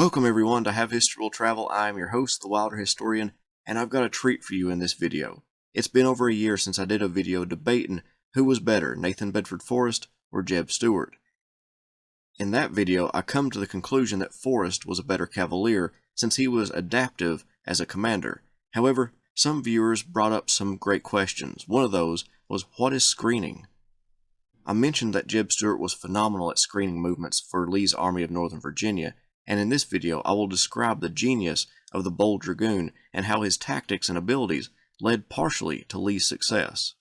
Welcome everyone to Have History Will Travel. I am your host, the Wilder Historian, and I've got a treat for you in this video. It's been over a year since I did a video debating who was better, Nathan Bedford Forrest or JEB Stuart. In that video, I come to the conclusion that Forrest was a better cavalier since he was adaptive as a commander. However, some viewers brought up some great questions. One of those was, what is screening? I mentioned that JEB Stuart was phenomenal at screening movements for Lee's Army of Northern Virginia, and in this video I will describe the genius of the bold dragoon and how his tactics and abilities led partially to Lee's success.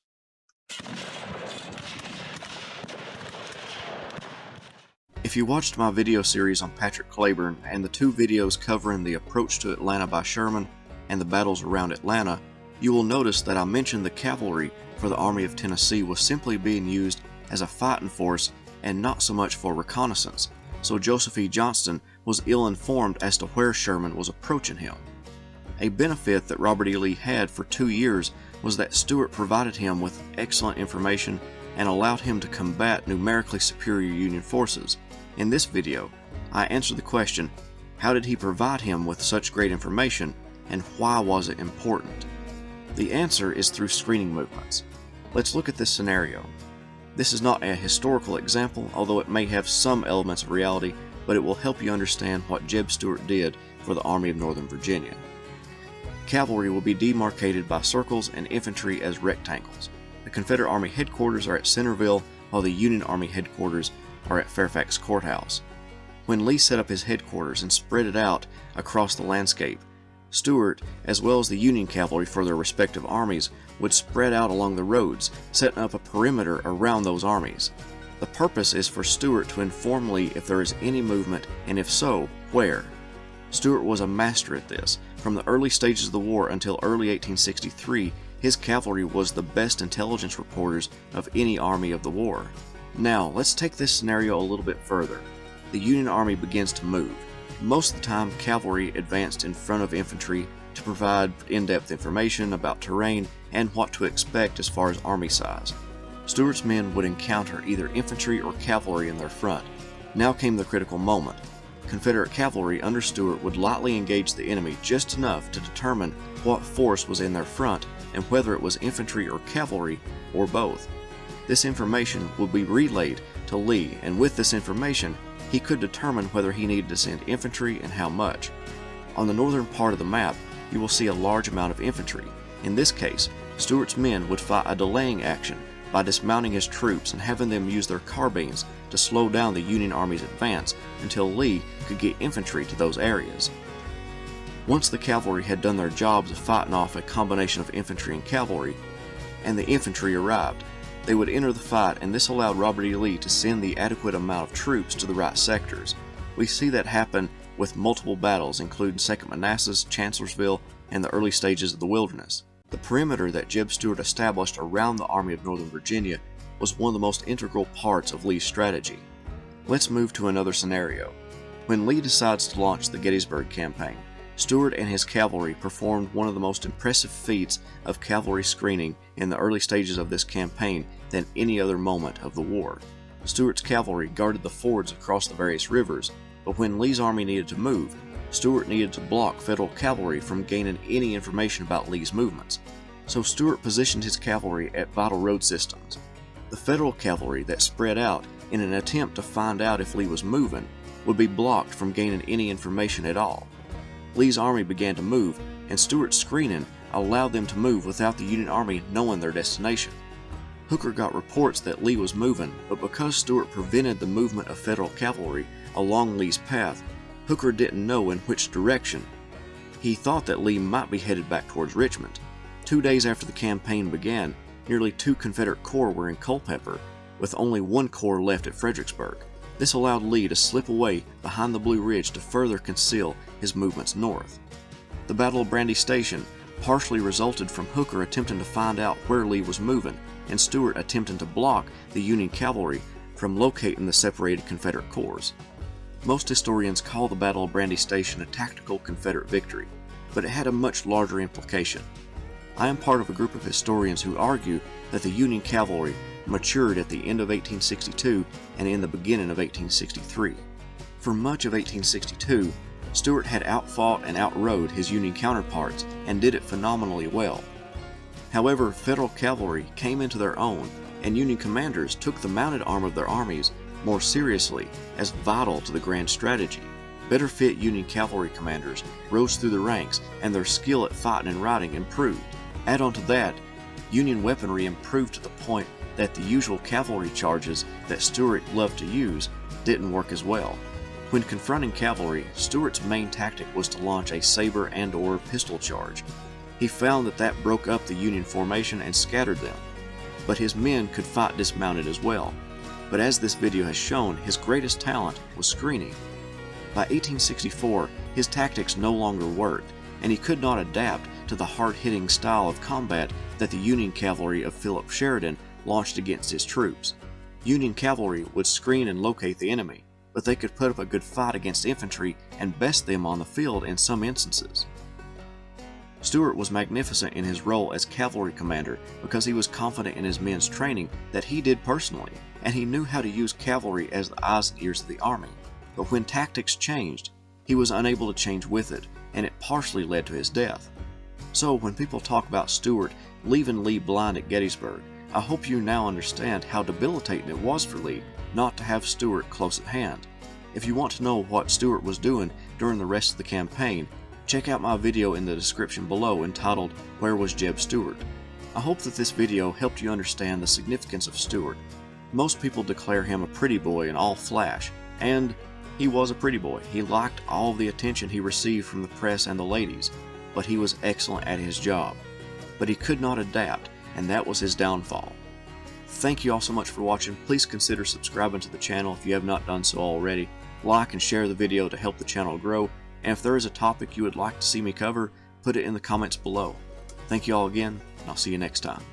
If you watched my video series on Patrick Cleburne and the two videos covering the approach to Atlanta by Sherman and the battles around Atlanta, you will notice that I mentioned the cavalry for the Army of Tennessee was simply being used as a fighting force and not so much for reconnaissance, so Joseph E. Johnston was ill-informed as to where Sherman was approaching him. A benefit that Robert E. Lee had for 2 years was that Stuart provided him with excellent information and allowed him to combat numerically superior Union forces. In this video, I answer the question, how did he provide him with such great information, and why was it important? The answer is through screening movements. Let's look at this scenario. This is not a historical example, although it may have some elements of reality, but it will help you understand what JEB Stuart did for the Army of Northern Virginia. Cavalry will be demarcated by circles and infantry as rectangles. The Confederate Army headquarters are at Centerville, while the Union Army headquarters are at Fairfax Courthouse. When Lee set up his headquarters and spread it out across the landscape, Stuart, as well as the Union cavalry for their respective armies, would spread out along the roads, setting up a perimeter around those armies. The purpose is for Stuart to inform Lee if there is any movement, and if so, where. Stuart was a master at this. From the early stages of the war until early 1863, his cavalry was the best intelligence reporters of any army of the war. Now, let's take this scenario a little bit further. The Union Army begins to move. Most of the time, cavalry advanced in front of infantry to provide in-depth information about terrain and what to expect as far as army size. Stuart's men would encounter either infantry or cavalry in their front. Now came the critical moment. Confederate cavalry under Stuart would lightly engage the enemy just enough to determine what force was in their front and whether it was infantry or cavalry or both. This information would be relayed to Lee, and with this information, he could determine whether he needed to send infantry and how much. On the northern part of the map, you will see a large amount of infantry. In this case, Stuart's men would fight a delaying action by dismounting his troops and having them use their carbines to slow down the Union Army's advance until Lee could get infantry to those areas. Once the cavalry had done their jobs of fighting off a combination of infantry and cavalry, and the infantry arrived, they would enter the fight, and this allowed Robert E. Lee to send the adequate amount of troops to the right sectors. We see that happen with multiple battles, including 2nd Manassas, Chancellorsville, and the early stages of the Wilderness. The perimeter that JEB Stuart established around the Army of Northern Virginia was one of the most integral parts of Lee's strategy. Let's move to another scenario. When Lee decides to launch the Gettysburg Campaign, Stuart and his cavalry performed one of the most impressive feats of cavalry screening in the early stages of this campaign than any other moment of the war. Stuart's cavalry guarded the fords across the various rivers, but when Lee's army needed to move, Stuart needed to block Federal cavalry from gaining any information about Lee's movements. So Stuart positioned his cavalry at vital road systems. The Federal cavalry that spread out in an attempt to find out if Lee was moving would be blocked from gaining any information at all. Lee's army began to move, and Stuart's screening allowed them to move without the Union Army knowing their destination. Hooker got reports that Lee was moving, but because Stuart prevented the movement of Federal cavalry along Lee's path, Hooker didn't know in which direction. He thought that Lee might be headed back towards Richmond. 2 days after the campaign began, nearly 2 Confederate corps were in Culpeper, with only 1 corps left at Fredericksburg. This allowed Lee to slip away behind the Blue Ridge to further conceal his movements north. The Battle of Brandy Station partially resulted from Hooker attempting to find out where Lee was moving and Stuart attempting to block the Union cavalry from locating the separated Confederate corps. Most historians call the Battle of Brandy Station a tactical Confederate victory, but it had a much larger implication. I am part of a group of historians who argue that the Union cavalry matured at the end of 1862 and in the beginning of 1863. For much of 1862, Stuart had outfought and outrode his Union counterparts and did it phenomenally well. However, Federal cavalry came into their own, and Union commanders took the mounted arm of their armies more seriously as vital to the grand strategy. Better fit Union cavalry commanders rose through the ranks, and their skill at fighting and riding improved. Add on to that, Union weaponry improved to the point that the usual cavalry charges that Stuart loved to use didn't work as well. When confronting cavalry, Stuart's main tactic was to launch a saber and/or pistol charge. He found that broke up the Union formation and scattered them, but his men could fight dismounted as well. But as this video has shown, his greatest talent was screening. By 1864, his tactics no longer worked, and he could not adapt to the hard-hitting style of combat that the Union cavalry of Philip Sheridan launched against his troops. Union cavalry would screen and locate the enemy, but they could put up a good fight against infantry and best them on the field in some instances. Stuart was magnificent in his role as cavalry commander because he was confident in his men's training that he did personally, and he knew how to use cavalry as the eyes and ears of the army. But when tactics changed, he was unable to change with it, and it partially led to his death. So when people talk about Stuart leaving Lee blind at Gettysburg, I hope you now understand how debilitating it was for Lee not to have Stuart close at hand. If you want to know what Stuart was doing during the rest of the campaign, check out my video in the description below entitled "Where was JEB Stuart?" I hope that this video helped you understand the significance of Stuart. Most people declare him a pretty boy in all flash, and he was a pretty boy. He liked all the attention he received from the press and the ladies, but he was excellent at his job. But he could not adapt, and that was his downfall. Thank you all so much for watching. Please consider subscribing to the channel if you have not done so already. Like and share the video to help the channel grow, and if there is a topic you would like to see me cover, put it in the comments below. Thank you all again, and I'll see you next time.